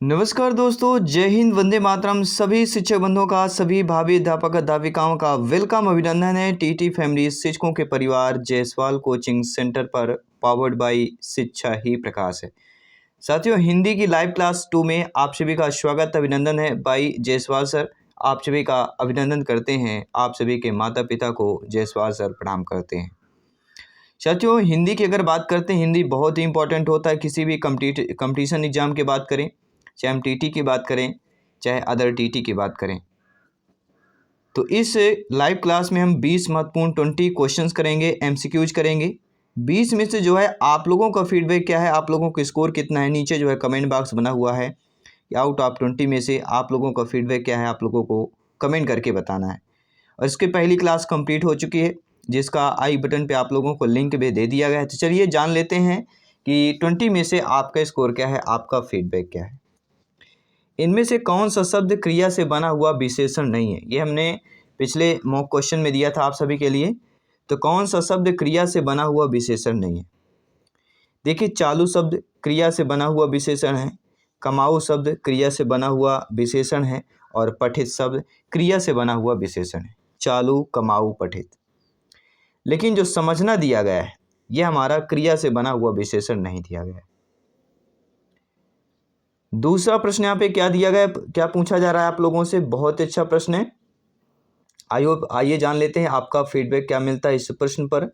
नमस्कार दोस्तों, जय हिंद, वंदे मातरम। सभी शिक्षक बंधुओं का, सभी भावी अध्यापक अध्यापिकाओं का वेलकम, अभिनंदन है। टीटी फैमिली शिक्षकों के परिवार जायसवाल कोचिंग सेंटर पर पावर्ड बाय शिक्षा ही प्रकाश है। साथियों, हिंदी की लाइव क्लास 2 में आप सभी का स्वागत, अभिनंदन है। भाई जायसवाल सर, आप सभी का अभिनंदन करते हैं। आप सभी के माता पिता को जायसवाल सर प्रणाम करते हैं। साथियों, हिंदी की अगर बात करते हैं, हिंदी बहुत ही इंपॉर्टेंट होता है। किसी भी कंपटीशन एग्जाम की बात करें, चाहे हम टीटी की बात करें, चाहे अदर टीटी की बात करें, तो इस लाइव क्लास में हम 20 महत्वपूर्ण 20 क्वेश्चंस करेंगे, एमसीक्यूज करेंगे। 20 में से जो है आप लोगों का फीडबैक क्या है, आप लोगों का स्कोर कितना है, नीचे जो है कमेंट बॉक्स बना हुआ है। आउट ऑफ 20 में से आप लोगों का फीडबैक क्या है, आप लोगों को कमेंट करके बताना है। और इसकी पहली क्लास कंप्लीट हो चुकी है, जिसका आई बटन पे आप लोगों को लिंक भी दे दिया गया है। तो चलिए जान लेते हैं कि 20 में से आपका स्कोर क्या है, आपका फीडबैक क्या है। इनमें से कौन सा शब्द क्रिया से बना हुआ विशेषण नहीं है? ये हमने पिछले मॉक क्वेश्चन में दिया था आप सभी के लिए। तो कौन सा शब्द क्रिया से बना हुआ विशेषण नहीं है? देखिए, चालू शब्द क्रिया से बना हुआ विशेषण है, कमाऊ शब्द क्रिया से बना हुआ विशेषण है, और पठित शब्द क्रिया से बना हुआ विशेषण है। चालू, कमाऊ, पठित। लेकिन जो समझना दिया गया है, यह हमारा क्रिया से बना हुआ विशेषण नहीं दिया गया है। दूसरा प्रश्न यहाँ पे क्या दिया गया, क्या पूछा जा रहा है आप लोगों से? बहुत अच्छा प्रश्न है। आइए जान लेते हैं आपका फीडबैक क्या मिलता है इस प्रश्न पर।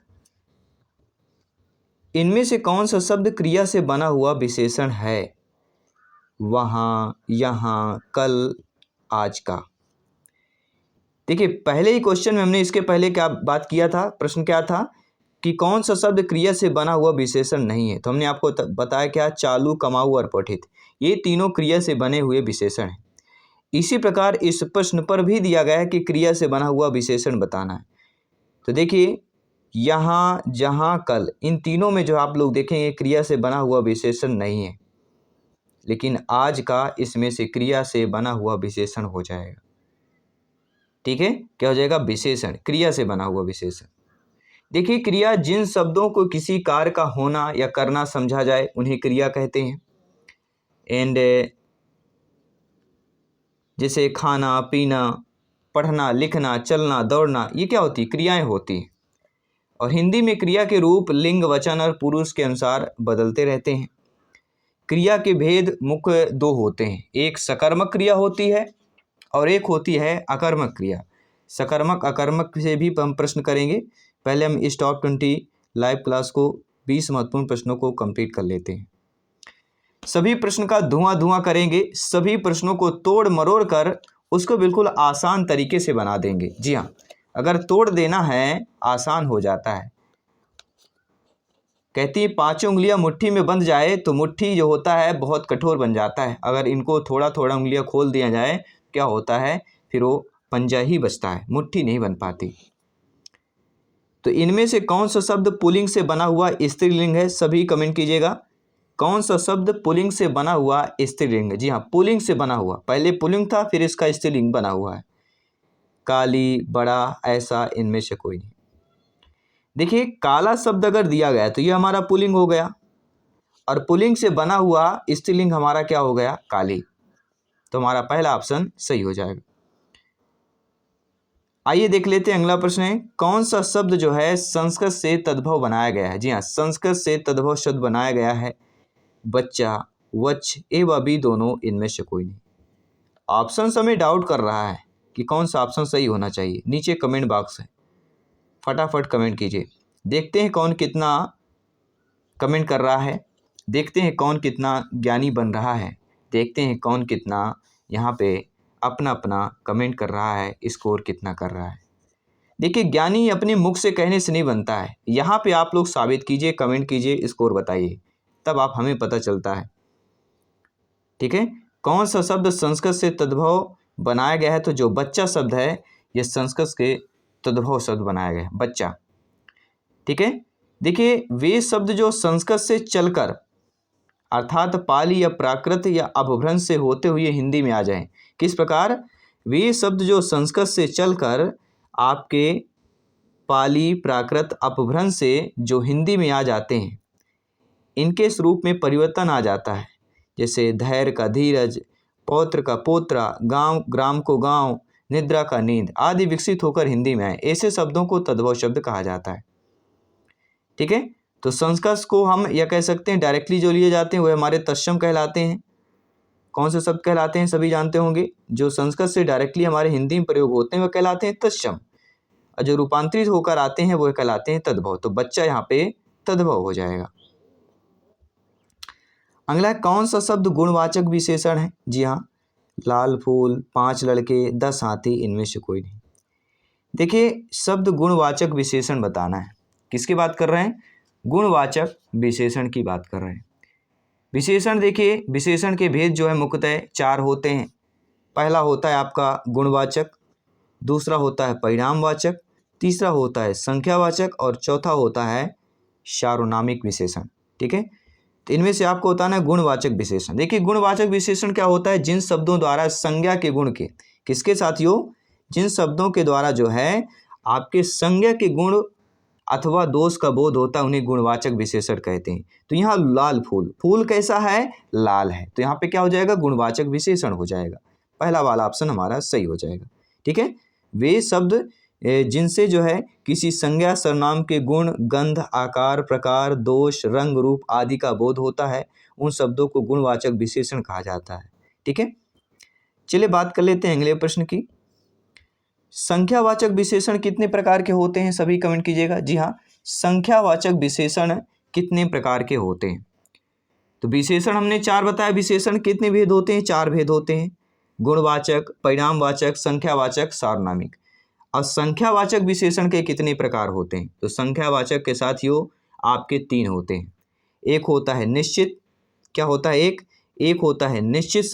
इनमें से कौन सा शब्द क्रिया से बना हुआ विशेषण है? वहां, यहां, कल, आज का। देखिए, पहले ही क्वेश्चन में हमने इसके पहले क्या बात किया था, प्रश्न क्या था कि कौन सा शब्द क्रिया से बना हुआ विशेषण नहीं है। तो हमने आपको बताया क्या, चालू, कमाऊ और पठित, ये तीनों क्रिया से बने हुए विशेषण हैं। इसी प्रकार इस प्रश्न पर भी दिया गया है कि क्रिया से बना हुआ विशेषण बताना है। तो देखिए, यहाँ, जहाँ, कल, इन तीनों में जो आप लोग देखेंगे क्रिया से बना हुआ विशेषण नहीं है। लेकिन आज का इसमें से क्रिया से बना हुआ विशेषण हो जाएगा। ठीक है, क्या हो जाएगा? विशेषण, क्रिया से बना हुआ विशेषण। देखिए, क्रिया जिन शब्दों को किसी कार्य का होना या करना समझा जाए उन्हें क्रिया कहते हैं। एंड जैसे खाना, पीना, पढ़ना, लिखना, चलना, दौड़ना, ये क्या होती है? क्रियाएं होती हैं। और हिंदी में क्रिया के रूप लिंग, वचन और पुरुष के अनुसार बदलते रहते हैं। क्रिया के भेद मुख्य दो होते हैं, एक सकर्मक क्रिया होती है और एक होती है अकर्मक क्रिया। सकर्मक अकर्मक से भी हम प्रश्न करेंगे। पहले हम इस टॉप 20 लाइव क्लास को 20 महत्वपूर्ण प्रश्नों को कंप्लीट कर लेते हैं। सभी प्रश्न का धुआं करेंगे, सभी प्रश्नों को तोड़ मरोड़ कर उसको बिल्कुल आसान तरीके से बना देंगे। जी हाँ, अगर तोड़ देना है आसान हो जाता है। कहती है 5 उंगलियां मुट्ठी में बंध जाए तो मुट्ठी जो होता है बहुत कठोर बन जाता है। अगर इनको थोड़ा थोड़ा उंगलियां खोल दिया जाए, क्या होता है? फिर वो पंजा ही बचता है, मुट्ठी नहीं बन पाती। तो इनमें से कौन सा शब्द पुल्लिंग से बना हुआ स्त्रीलिंग है? सभी कमेंट कीजिएगा। कौन सा शब्द पुल्लिंग से बना हुआ स्त्रीलिंग? जी हाँ, पुल्लिंग से बना हुआ। पहले पुल्लिंग था, फिर इसका स्त्रीलिंग बना हुआ है। काली, बड़ा, ऐसा, इनमें से कोई नहीं। देखिए, काला शब्द अगर दिया गया तो ये हमारा पुल्लिंग हो गया, और पुल्लिंग से बना हुआ स्त्रीलिंग हमारा क्या हो गया? काली। तो हमारा पहला ऑप्शन सही हो जाएगा। आइए देख लेते हैं अगला प्रश्न है, कौन सा शब्द जो है संस्कृत से तद्भव बनाया गया है? जी हाँ, संस्कृत से तद्भव शब्द बनाया गया है। बच्चा, वच्छ एवं भी दोनों, इनमें से कोई नहीं। ऑप्शन हमें डाउट कर रहा है कि कौन सा ऑप्शन सही होना चाहिए। नीचे कमेंट बॉक्स है, फटाफट कमेंट कीजिए। देखते हैं कौन कितना कमेंट कर रहा है, देखते हैं कौन कितना ज्ञानी बन रहा है, देखते हैं कौन कितना यहाँ पे अपना अपना कमेंट कर रहा है, स्कोर कितना कर रहा है। देखिए, ज्ञानी अपने मुख से कहने से नहीं बनता है। यहाँ पे आप लोग साबित कीजिए, कमेंट कीजिए, स्कोर बताइए, तब आप हमें पता चलता है। ठीक है, कौन सा शब्द संस्कृत से तद्भव बनाया गया है? तो जो बच्चा शब्द है, ये संस्कृत के तद्भव शब्द बनाया गया है, बच्चा। ठीक है, देखिए, वे शब्द जो संस्कृत से चलकर अर्थात पाली या प्राकृत या अपभ्रंश से होते हुए हिंदी में आ जाएं। किस प्रकार? वे शब्द जो संस्कृत से चलकर आपके पाली, प्राकृत, अपभ्रंश से जो हिंदी में आ जाते हैं, इनके स्वरूप में परिवर्तन आ जाता है। जैसे धैर्य का धीरज, पौत्र का पोत्रा, गांव ग्राम को गांव, निद्रा का नींद आदि विकसित होकर हिंदी में आए। ऐसे शब्दों को तद्भव शब्द कहा जाता है। ठीक है, तो संस्कृत को हम यह कह सकते हैं डायरेक्टली जो लिए जाते हैं वह हमारे तत्सम कहलाते हैं। कौन से शब्द कहलाते हैं सभी जानते होंगे। जो संस्कृत से डायरेक्टली हमारे हिंदी में प्रयोग होते हैं वह कहलाते हैं तत्सम, और जो रूपांतरित होकर आते हैं वह कहलाते हैं तद्भव। तो बच्चा यहाँ पे तद्भव हो जाएगा। अगला कौन सा शब्द गुणवाचक विशेषण है। जी हाँ, लाल फूल, 5 लड़के, 10 हाथी, इनमें से कोई नहीं। देखिए, शब्द गुणवाचक विशेषण बताना है। किसकी बात कर रहे हैं, गुणवाचक विशेषण की बात कर रहे हैं। विशेषण देखिए, विशेषण के भेद जो है मुख्यतः 4 होते हैं। पहला होता है आपका गुणवाचक, दूसरा होता है परिणामवाचक, तीसरा होता है संख्यावाचक और चौथा होता है सार्वनामिक विशेषण। ठीक है, तो इनमें से आपको बताना है गुणवाचक विशेषण। देखिए, गुणवाचक विशेषण क्या होता है, जिन शब्दों द्वारा संज्ञा के गुण के, किसके साथियों, जिन शब्दों के द्वारा जो है आपके संज्ञा के गुण अथवा दोष का बोध होता है उन्हें गुणवाचक विशेषण कहते हैं। तो यहाँ लाल फूल, फूल कैसा है, लाल है, तो यहाँ पे क्या हो जाएगा, गुणवाचक विशेषण हो जाएगा। पहला वाला ऑप्शन हमारा सही हो जाएगा। ठीक है, वे शब्द जिनसे जो है किसी संज्ञा सर्वनाम के गुण, गंध, आकार, प्रकार, दोष, रंग, रूप आदि का बोध होता है उन शब्दों को गुणवाचक विशेषण कहा जाता है। ठीक है, चलिए बात कर लेते हैं अगले प्रश्न की। संख्यावाचक विशेषण कितने प्रकार के होते हैं, सभी कमेंट कीजिएगा। जी हाँ, संख्यावाचक विशेषण कितने प्रकार के होते हैं। तो विशेषण हमने 4 बताया। विशेषण कितने भेद होते हैं, 4 भेद होते हैं, गुणवाचक, परिणामवाचक, संख्यावाचक, सार्वनामिक। और संख्यावाचक विशेषण के कितने प्रकार होते हैं, तो संख्यावाचक के साथियों आपके 3 होते हैं। एक होता है निश्चित, क्या होता है, एक होता है निश्चित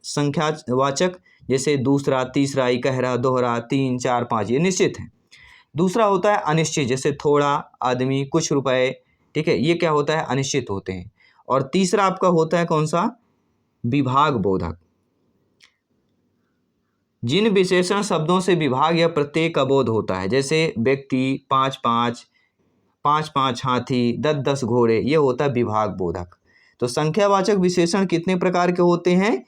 संख्यावाचक, जैसे दूसरा, तीसरा, इकहरा, दोहरा, 3, 4, 5 ये निश्चित है। दूसरा होता है अनिश्चित, जैसे थोड़ा, आदमी, कुछ रुपए। ठीक है, ये क्या होता है, अनिश्चित होते हैं। और तीसरा आपका होता है कौन सा, विभाग बोधक, जिन विशेषण शब्दों से विभाग या प्रत्यय का बोध होता है, जैसे व्यक्ति, 5-5, 5-5 हाथी, 10-10 घोड़े, ये होता है विभाग बोधक। तो संख्यावाचक विशेषण कितने प्रकार के होते हैं,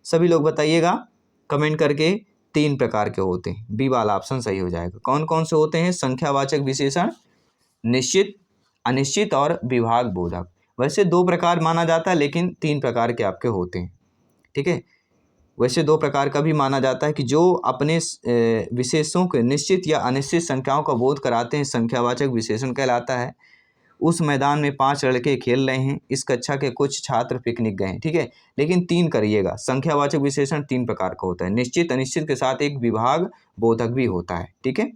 सभी लोग बताइएगा कमेंट करके। 3 प्रकार के होते हैं, बी वाला ऑप्शन सही हो जाएगा। कौन कौन से होते हैं संख्यावाचक विशेषण, निश्चित, अनिश्चित और विभाग बोधक। वैसे 2 प्रकार माना जाता है लेकिन 3 प्रकार के आपके होते हैं। ठीक है, वैसे 2 प्रकार का भी माना जाता है कि जो अपने विशेषों के निश्चित या अनिश्चित संख्याओं का बोध कराते हैं, संख्यावाचक विशेषण कहलाता है। उस मैदान में 5 लड़के खेल रहे हैं, इस कक्षा के कुछ छात्र पिकनिक गए हैं। ठीक है, लेकिन 3 करिएगा, संख्यावाचक विशेषण 3 प्रकार का होता है, निश्चित, अनिश्चित के साथ एक विभाग बोधक भी होता है। ठीक है,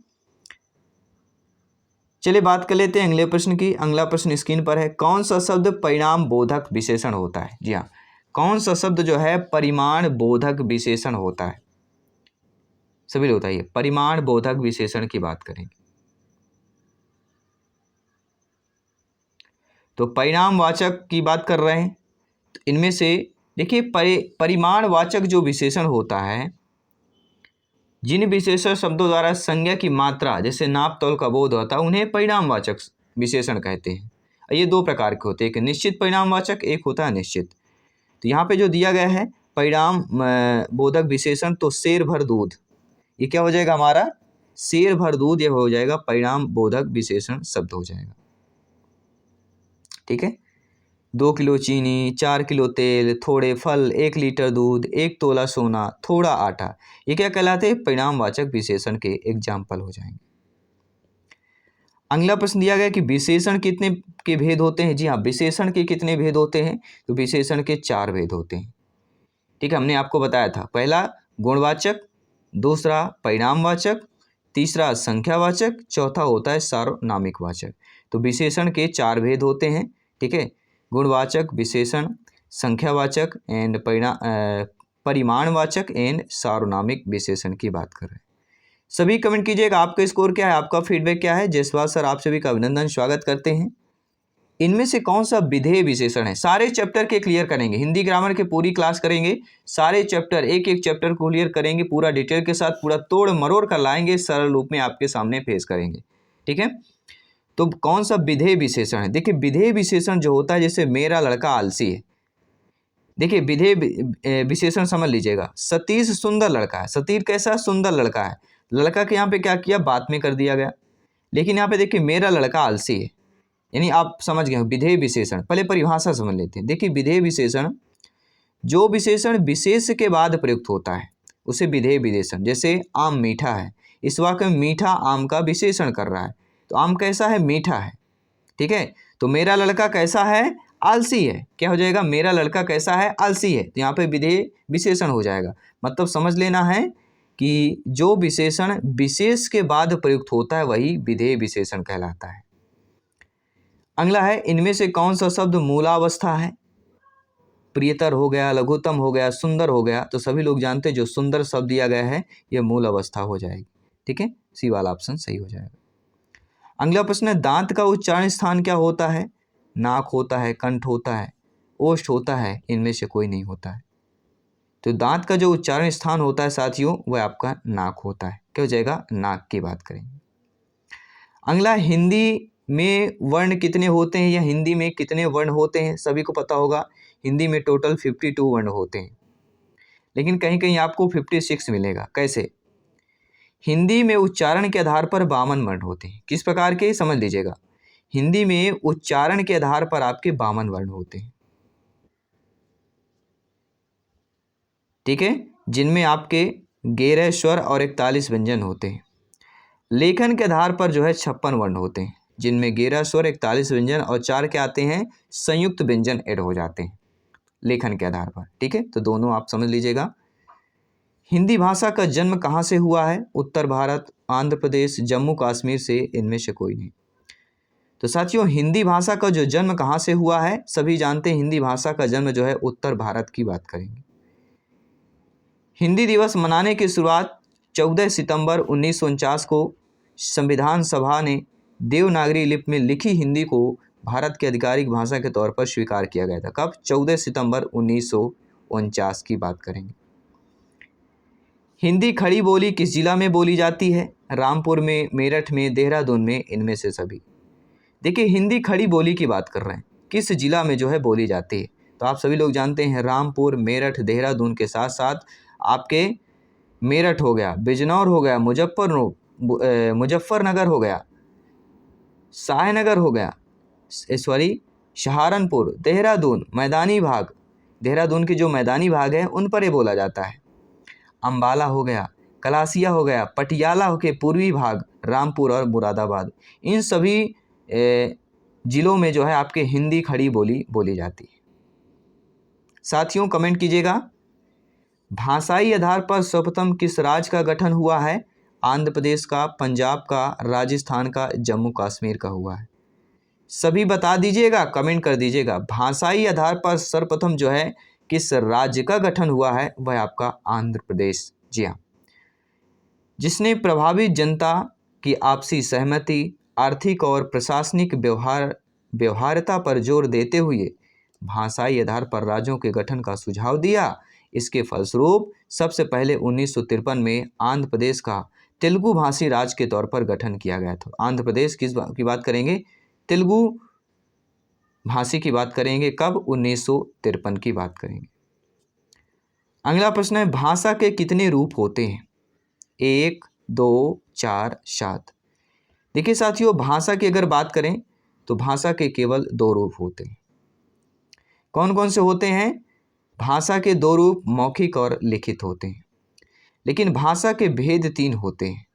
चलिए बात कर लेते हैं अगले प्रश्न की। अगला प्रश्न स्क्रीन पर है, कौन सा शब्द परिणाम बोधक विशेषण होता है। जी हाँ, कौन सा शब्द जो है परिमाण बोधक विशेषण होता है, सभी लोग बताइए। परिमाण बोधक विशेषण की बात करेंगे तो परिणामवाचक की बात कर रहे हैं। तो इनमें से देखिए परिमाणवाचक जो विशेषण होता है, जिन विशेषण शब्दों द्वारा संज्ञा की मात्रा जैसे नाप तौल का बोध होता है उन्हें परिणामवाचक विशेषण कहते हैं। ये 2 प्रकार के होते हैं, एक निश्चित परिणामवाचक, एक होता है अनिश्चित। तो यहाँ पे जो दिया गया है परिणाम बोधक विशेषण, तो शेर भर दूध, ये क्या हो जाएगा हमारा, शेर भर दूध, ये हो जाएगा परिणाम बोधक विशेषण शब्द हो जाएगा। ठीक है, 2 किलो चीनी, 4 किलो तेल, थोड़े फल, 1 लीटर दूध, 1 तोला सोना, थोड़ा आटा, ये क्या कहलाते हैं, परिणामवाचक विशेषण के एग्जाम्पल हो जाएंगे। अगला प्रश्न दिया गया कि विशेषण कितने के भेद होते हैं। जी हाँ, विशेषण के कितने भेद होते हैं, तो विशेषण के 4 भेद होते हैं। ठीक है, हमने आपको बताया था, पहला गुणवाचक, दूसरा परिणामवाचक, तीसरा संख्यावाचक, चौथा होता है सार्वनामिक वाचक। तो विशेषण के 4 भेद होते हैं। ठीक है, गुणवाचक विशेषण, संख्यावाचक एंड परिमाणवाचक एंड सार्वनामिक विशेषण की बात कर रहे हैं। सभी कमेंट कीजिएगा आपका स्कोर क्या है, आपका फीडबैक क्या है। जयसवाल सर आप सभी का अभिनंदन, स्वागत करते हैं। इनमें से कौन सा विधेय विशेषण है, सारे चैप्टर के क्लियर करेंगे, हिंदी ग्रामर के पूरी क्लास करेंगे, सारे चैप्टर एक एक चैप्टर को क्लियर करेंगे, पूरा डिटेल के साथ पूरा तोड़ मरोड़ कर लाएंगे, सरल रूप में आपके सामने पेश करेंगे। ठीक है, तो कौन सा विधेय विशेषण है। देखिए विधेय विशेषण जो होता है, जैसे मेरा लड़का आलसी है, देखिए विधेय विशेषण समझ लीजिएगा। सतीश सुंदर लड़का है। सतीश कैसा? सुंदर लड़का है। लड़का के यहाँ पे क्या किया? बात में कर दिया गया। लेकिन यहाँ पे देखिए मेरा लड़का आलसी है, यानी आप समझ गए विधेय विशेषण। पहले परिभाषा समझ लेते हैं। देखिए विधेय विशेषण, जो विशेषण विशेष के बाद प्रयुक्त होता है उसे विधेय विशेषण। जैसे आम मीठा है, इस वाक्य में मीठा आम का विशेषण कर रहा है, तो आम कैसा है? मीठा है। ठीक है, तो मेरा लड़का कैसा है? आलसी है। क्या हो जाएगा? मेरा लड़का कैसा है? आलसी है। तो यहाँ पे विधेय विशेषण हो जाएगा। मतलब समझ लेना है कि जो विशेषण विशेष के बाद प्रयुक्त होता है वही विधेय विशेषण कहलाता है। अगला है, इनमें से कौन सा शब्द मूलावस्था है? प्रियतर हो गया, लघुत्तम हो गया, सुंदर हो गया। तो सभी लोग जानते हैं जो सुंदर शब्द दिया गया है यह मूल अवस्था हो जाएगी। ठीक है, सी वाला ऑप्शन सही हो जाएगा। अगला प्रश्न है, दांत का उच्चारण स्थान क्या होता है? नाक होता है, कंठ होता है, ओष्ठ होता है, इनमें से कोई नहीं होता है। तो दांत का जो उच्चारण स्थान होता है साथियों वह आपका नाक होता है। क्या हो जाएगा? नाक की बात करेंगे। अगला, हिंदी में वर्ण कितने होते हैं या हिंदी में कितने वर्ण होते हैं? सभी को पता होगा हिंदी में टोटल 52 वर्ण होते हैं, लेकिन कहीं कहीं आपको 56 मिलेगा। कैसे? हिंदी में उच्चारण के आधार पर 52 वर्ण होते हैं। किस प्रकार के? समझ लीजिएगा। हिंदी में उच्चारण के आधार पर आपके 52 वर्ण होते हैं। ठीक है, जिनमें आपके 11 स्वर और 41 व्यंजन होते हैं। लेखन के आधार पर जो है 56 वर्ण होते हैं, जिनमें 11 स्वर, 41 व्यंजन और 4 क्या आते हैं? संयुक्त व्यंजन ऐड हो जाते हैं लेखन के आधार पर। ठीक है, तो दोनों आप समझ लीजिएगा। हिंदी भाषा का जन्म कहाँ से हुआ है? उत्तर भारत, आंध्र प्रदेश, जम्मू कश्मीर से, इनमें से कोई नहीं। तो साथियों हिंदी भाषा का जो जन्म कहाँ से हुआ है? सभी जानते हैं हिंदी भाषा का जन्म जो है उत्तर भारत की बात करेंगे। हिंदी दिवस मनाने की शुरुआत 14 सितंबर 1949 को संविधान सभा ने देवनागरी लिपि में लिखी हिंदी को भारत की आधिकारिक भाषा के तौर पर स्वीकार किया गया था। कब? 14 सितंबर 1949 की बात करेंगे। हिंदी खड़ी बोली किस जिला में बोली जाती है? रामपुर में, मेरठ में, देहरादून में, इनमें से सभी। देखिए हिंदी खड़ी बोली की बात कर रहे हैं, किस जिला में जो है बोली जाती है? तो आप सभी लोग जानते हैं रामपुर, मेरठ, देहरादून के साथ साथ आपके मेरठ हो गया, बिजनौर हो गया, मुजफ्फरनगर हो गया, शाहनगर हो गया, सहारनपुर, देहरादून, मैदानी भाग, देहरादून के जो मैदानी भाग हैं उन पर ये बोला जाता है। अम्बाला हो गया, कलासिया हो गया, पटियाला के पूर्वी भाग, रामपुर और मुरादाबाद, इन सभी जिलों में जो है आपके हिंदी खड़ी बोली बोली जाती है। साथियों कमेंट कीजिएगा, भाषाई आधार पर सर्वप्रथम किस राज्य का गठन हुआ है? आंध्र प्रदेश का, पंजाब का, राजस्थान का, जम्मू कश्मीर का हुआ है। सभी बता दीजिएगा, कमेंट कर दीजिएगा। भाषाई आधार पर सर्वप्रथम जो है किस राज्य का गठन हुआ है? वह आपका आंध्र प्रदेश। जी हाँ, जिसने प्रभावित जनता की आपसी सहमति, आर्थिक और प्रशासनिक व्यवहार्यता पर जोर देते हुए भाषाई आधार पर राज्यों के गठन का सुझाव दिया। इसके फलस्वरूप सबसे पहले 1953 में आंध्र प्रदेश का तेलुगु भाषी राज्य के तौर पर गठन किया गया था। आंध्र प्रदेश की बात करेंगे, तेलुगु भाषी की बात करेंगे, कब? 1953 की बात करेंगे। अगला प्रश्न है, भाषा के कितने रूप होते हैं? 1, 2, 4, 7। देखिए साथियों भाषा की अगर बात करें तो भाषा के केवल 2 रूप होते हैं। कौन कौन से होते हैं? भाषा के 2 रूप मौखिक और लिखित होते हैं, लेकिन भाषा के भेद 3 होते हैं।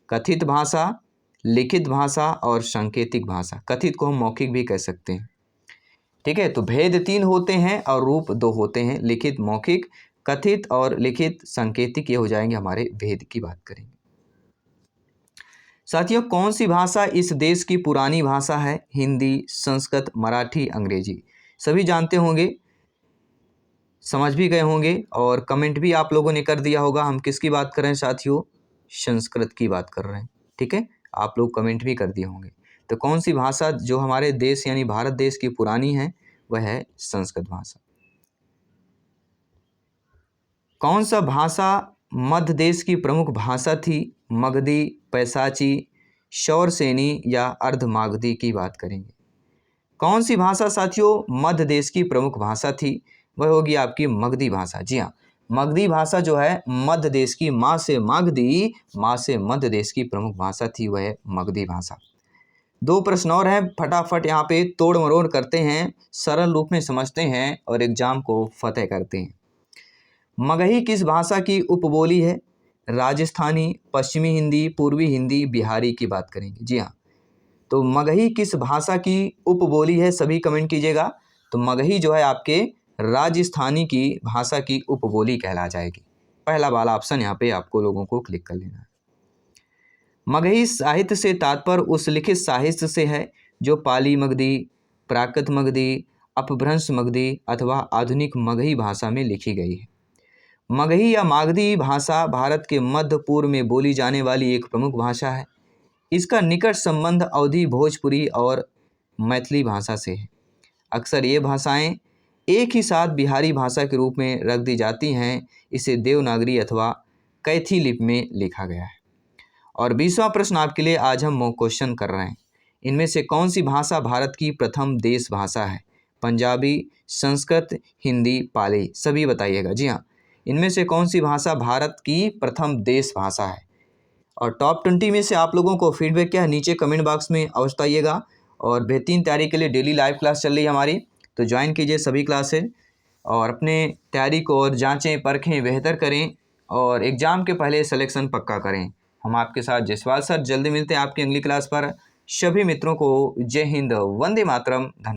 कथित भाषा, लिखित भाषा और सांकेतिक भाषा। कथित को हम मौखिक भी कह सकते हैं। ठीक है, तो भेद 3 होते हैं और रूप 2 होते हैं, लिखित, मौखिक, कथित और लिखित, सांकेतिक, ये हो जाएंगे हमारे भेद की बात करेंगे। साथियों कौन सी भाषा इस देश की पुरानी भाषा है? हिंदी, संस्कृत, मराठी, अंग्रेजी। सभी जानते होंगे, समझ भी गए होंगे और कमेंट भी आप लोगों ने कर दिया होगा। हम किसकी बात कर रहे हैं साथियों? संस्कृत की बात कर रहे हैं। ठीक है, आप लोग कमेंट भी कर दिए होंगे। तो कौन सी भाषा जो हमारे देश यानी भारत देश की पुरानी है वह है संस्कृत भाषा। कौन सा भाषा मध्य देश की प्रमुख भाषा थी? मगधी, पैसाची, शौरसेनी या अर्धमागधी की बात करेंगे। कौन सी भाषा साथियों मध्य देश की प्रमुख भाषा थी? वह होगी आपकी मगधी भाषा। जी हाँ, मगधी भाषा जो है मध्य देश की, माँ से मागधी, माँ से मध्य देश की प्रमुख भाषा थी वह मगधी भाषा। 2 प्रश्न और हैं, फटाफट यहाँ पे तोड़ मरोड़ करते हैं, सरल रूप में समझते हैं और एग्जाम को फतेह करते हैं। मगही किस भाषा की उपबोली है? राजस्थानी, पश्चिमी हिंदी, पूर्वी हिंदी, बिहारी की बात करेंगे। जी हाँ, तो मगही किस भाषा की उपबोली है? सभी कमेंट कीजिएगा। तो मगही जो है आपके राजस्थानी की भाषा की उपबोली कहला जाएगी। पहला वाला ऑप्शन यहाँ पे आपको लोगों को क्लिक कर लेना है। मगही साहित्य से तात्पर्य उस लिखित साहित्य से है जो पाली मगधी, प्राकृत मगधी, अपभ्रंश मगधी अथवा आधुनिक मगही भाषा में लिखी गई है। मगही या मागधी भाषा भारत के मध्य पूर्व में बोली जाने वाली एक प्रमुख भाषा है। इसका निकट संबंध अवधी, भोजपुरी और मैथिली भाषा से है। अक्सर ये भाषाएं एक ही साथ बिहारी भाषा के रूप में रख दी जाती हैं। इसे देवनागरी अथवा कैथी लिपि में लिखा गया है। और 20वां प्रश्न आपके लिए आज हम मॉक क्वेश्चन कर रहे हैं। इनमें से कौन सी भाषा भारत की प्रथम देश भाषा है? पंजाबी, संस्कृत, हिंदी, पाली, सभी बताइएगा। जी हाँ, इनमें से कौन सी भाषा भारत की प्रथम देश भाषा है? और टॉप 20 में से आप लोगों को फीडबैक क्या है नीचे कमेंट बॉक्स में अवश्य बताइएगा। और बेहतरीन तैयारी के लिए डेली लाइव क्लास चल रही है हमारी, तो ज्वाइन कीजिए सभी क्लासेज और अपने तैयारी को और जांचें परखें, बेहतर करें और एग्ज़ाम के पहले सिलेक्शन पक्का करें। हम आपके साथ जयसवाल सर जल्दी मिलते हैं आपकी अगली क्लास पर। सभी मित्रों को जय हिंद, वंदे मातरम।